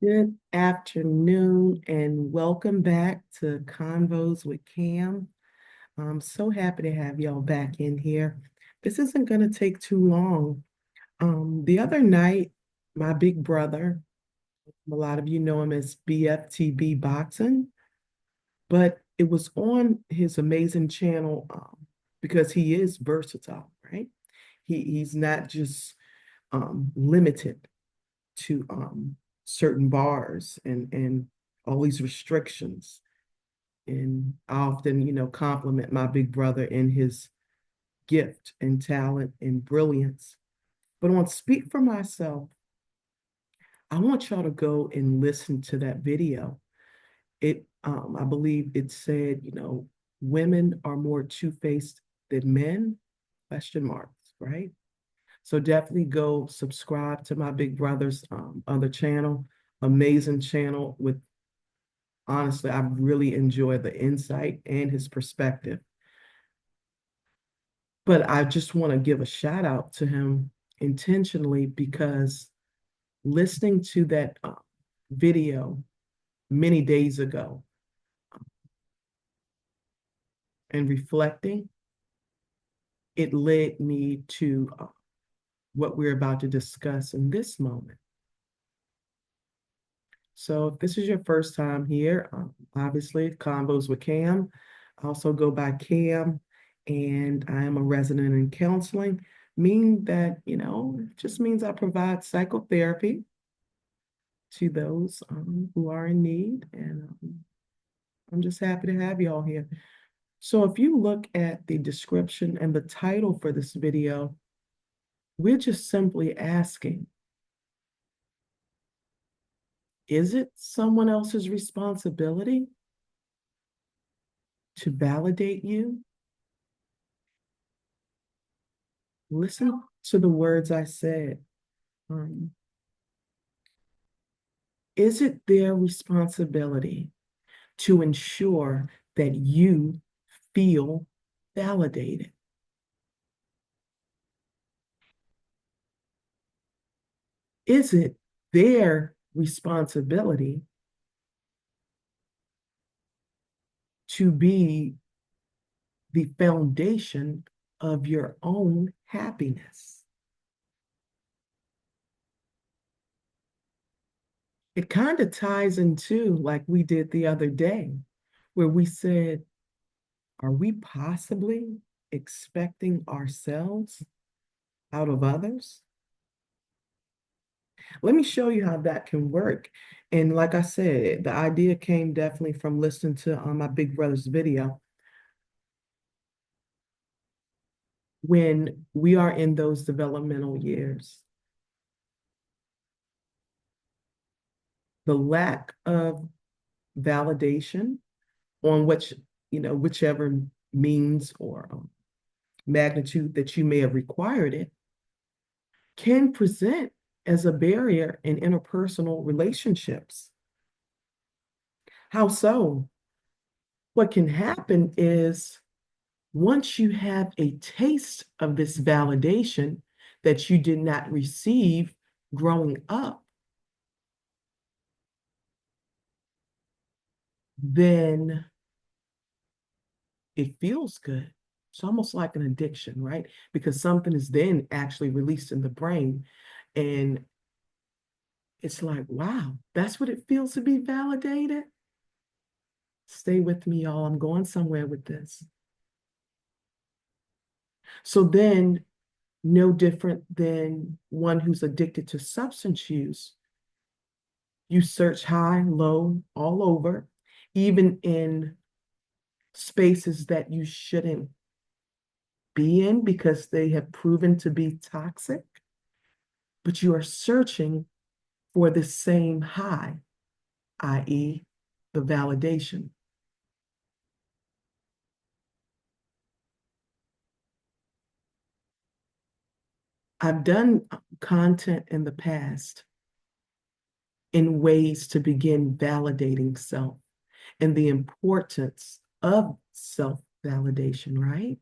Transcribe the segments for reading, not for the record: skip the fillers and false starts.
Good afternoon and welcome back to Convos with Cam. I'm so happy to have y'all back in here. This isn't going to take too long. The other night, my big brother, a lot of you know him as BFTB Boxing, but it was on his amazing channel because he is versatile, right? He's not just limited to certain bars and all these restrictions. And I often, compliment my big brother in his gift and talent and brilliance. But on Speak for Myself, I want y'all to go and listen to that video. I believe it said, women are more two-faced than men, question marks, right? So definitely go subscribe to my big brother's other channel, amazing channel with honestly, I really enjoy the insight and his perspective. But I just want to give a shout out to him intentionally because listening to that video many days ago and reflecting, it led me to what we're about to discuss in this moment. So if this is your first time here, obviously Convos with Cam. I also go by Cam, and I am a resident in counseling, meaning that, it just means I provide psychotherapy to those who are in need. And I'm just happy to have you all here. So if you look at the description and the title for this video, we're just simply asking, is it someone else's responsibility to validate you? Listen to the words I said. Um, is it their responsibility to ensure that you feel validated? Is it their responsibility to be the foundation of your own happiness? It kind of ties into like we did the other day, where we said, are we possibly expecting ourselves out of others? Let me show you how that can work. And like I said, the idea came definitely from listening to my big brother's video. When we are in those developmental years, the lack of validation on whichever means or magnitude that you may have required it can present as a barrier in interpersonal relationships. How so? What can happen is once you have a taste of this validation that you did not receive growing up, then it feels good. It's almost like an addiction, right? Because something is then actually released in the brain. And it's like, wow, that's what it feels to be validated. Stay with me, y'all. I'm going somewhere with this. So then, no different than one who's addicted to substance use. You search high, low, all over, even in spaces that you shouldn't be in because they have proven to be toxic, but you are searching for the same high, i.e., the validation. I've done content in the past in ways to begin validating self and the importance of self validation, right?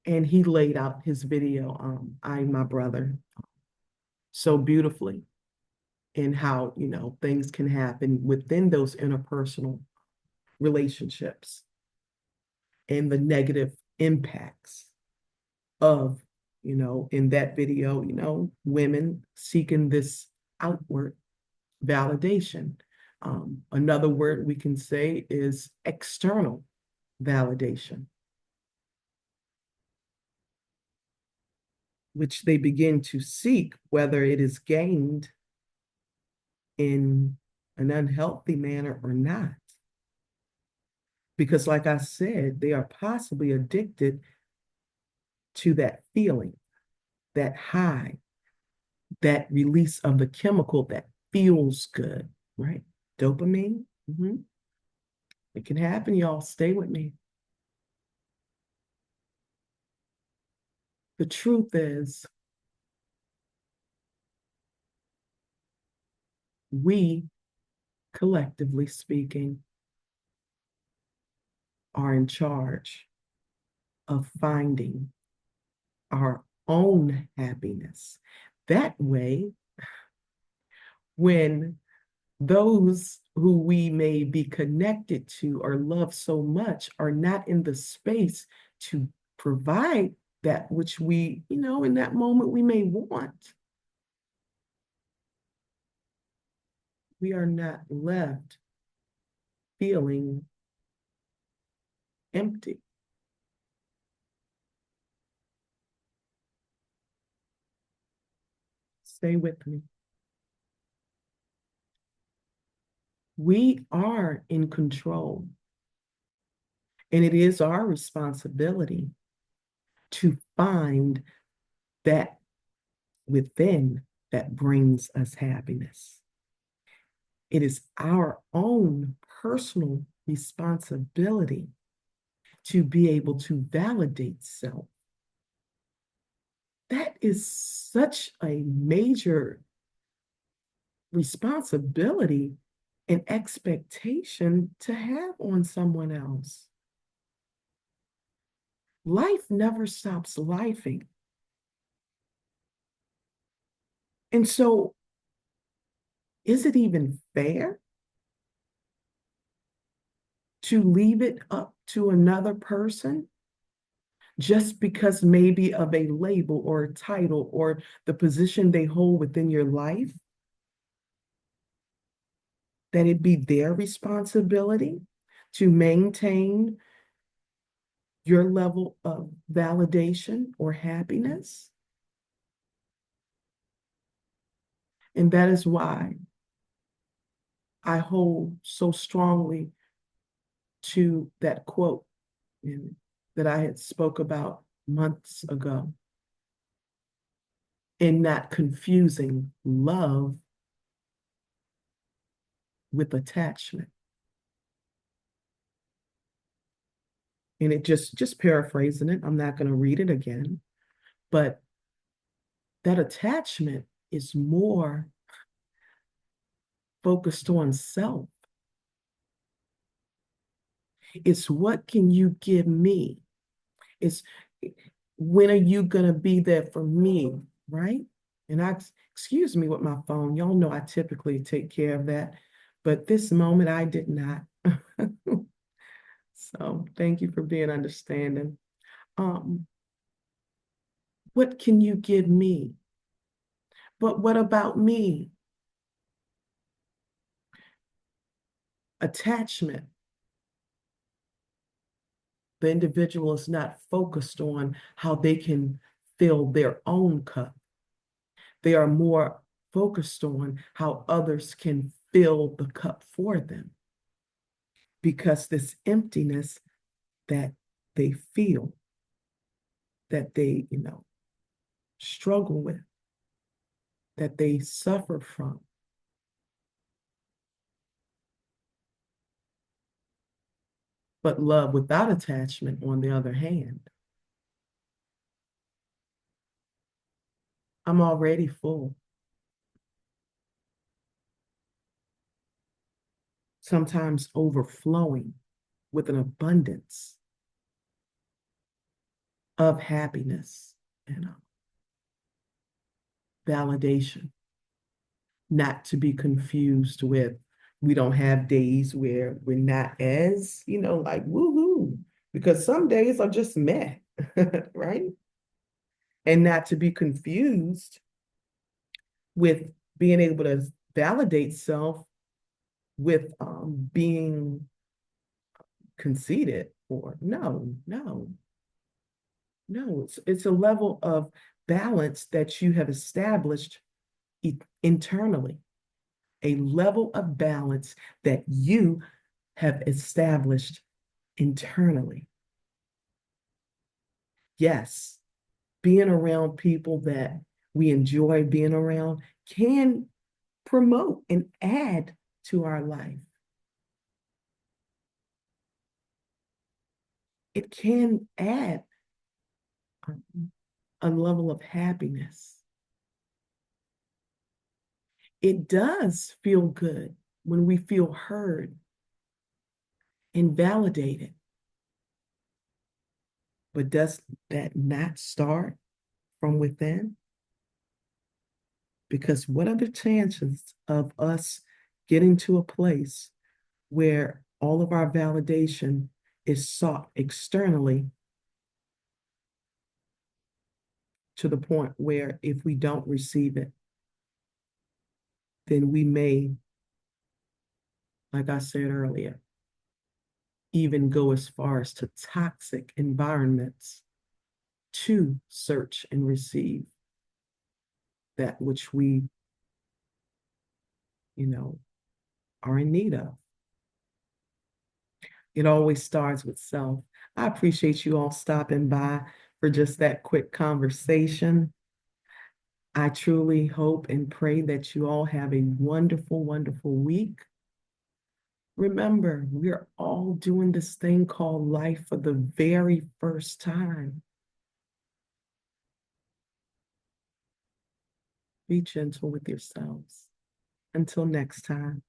And he laid out his video, I, my brother. so beautifully in how, things can happen within those interpersonal relationships and the negative impacts of, in that video, women seeking this outward validation. Another word we can say is external validation, which they begin to seek, whether it is gained in an unhealthy manner or not. Because, like I said, they are possibly addicted to that feeling, that high, that release of the chemical that feels good, right? Dopamine. It can happen, y'all. Stay with me. The truth is, we, collectively speaking, are in charge of finding our own happiness. That way, when those who we may be connected to or love so much are not in the space to provide that which we, in that moment we may want, we are not left feeling empty. Stay with me. We are in control, and it is our responsibility to find that within that brings us happiness. It is our own personal responsibility to be able to validate self. That is such a major responsibility and expectation to have on someone else. Life never stops lifing. And so, is it even fair to leave it up to another person just because maybe of a label or a title or the position they hold within your life? That it be their responsibility to maintain your level of validation or happiness? And that is why I hold so strongly to that quote that I had spoke about months ago, in not confusing love with attachment. And it just paraphrasing it, I'm not going to read it again, but that attachment is more focused on self. It's what can you give me? It's when are you going to be there for me, right? And excuse me with my phone. Y'all know I typically take care of that. But this moment I did not. So thank you for being understanding. What can you give me? But what about me? Attachment. The individual is not focused on how they can fill their own cup. They are more focused on how others can fill the cup for them. Because this emptiness that they feel, that they, struggle with, that they suffer from. But love without attachment, on the other hand, I'm already full. Sometimes overflowing with an abundance of happiness. validation, not to be confused with we don't have days where we're not as, like woohoo, because some days are just meh, right? And not to be confused with being able to validate self with being conceited or no, it's a level of balance that you have established internally, a level of balance that you have established internally. Yes, being around people that we enjoy being around can promote and add to our life. It can add a level of happiness. It does feel good when we feel heard and validated. But does that not start from within? Because what are the chances of us getting to a place where all of our validation is sought externally to the point where if we don't receive it, then we may, like I said earlier, even go as far as to toxic environments to search and receive that which we, you know, are in need of. It always starts with self. I appreciate you all stopping by for just that quick conversation. I truly hope and pray that you all have a wonderful, wonderful week. Remember, we're all doing this thing called life for the very first time. Be gentle with yourselves. Until next time.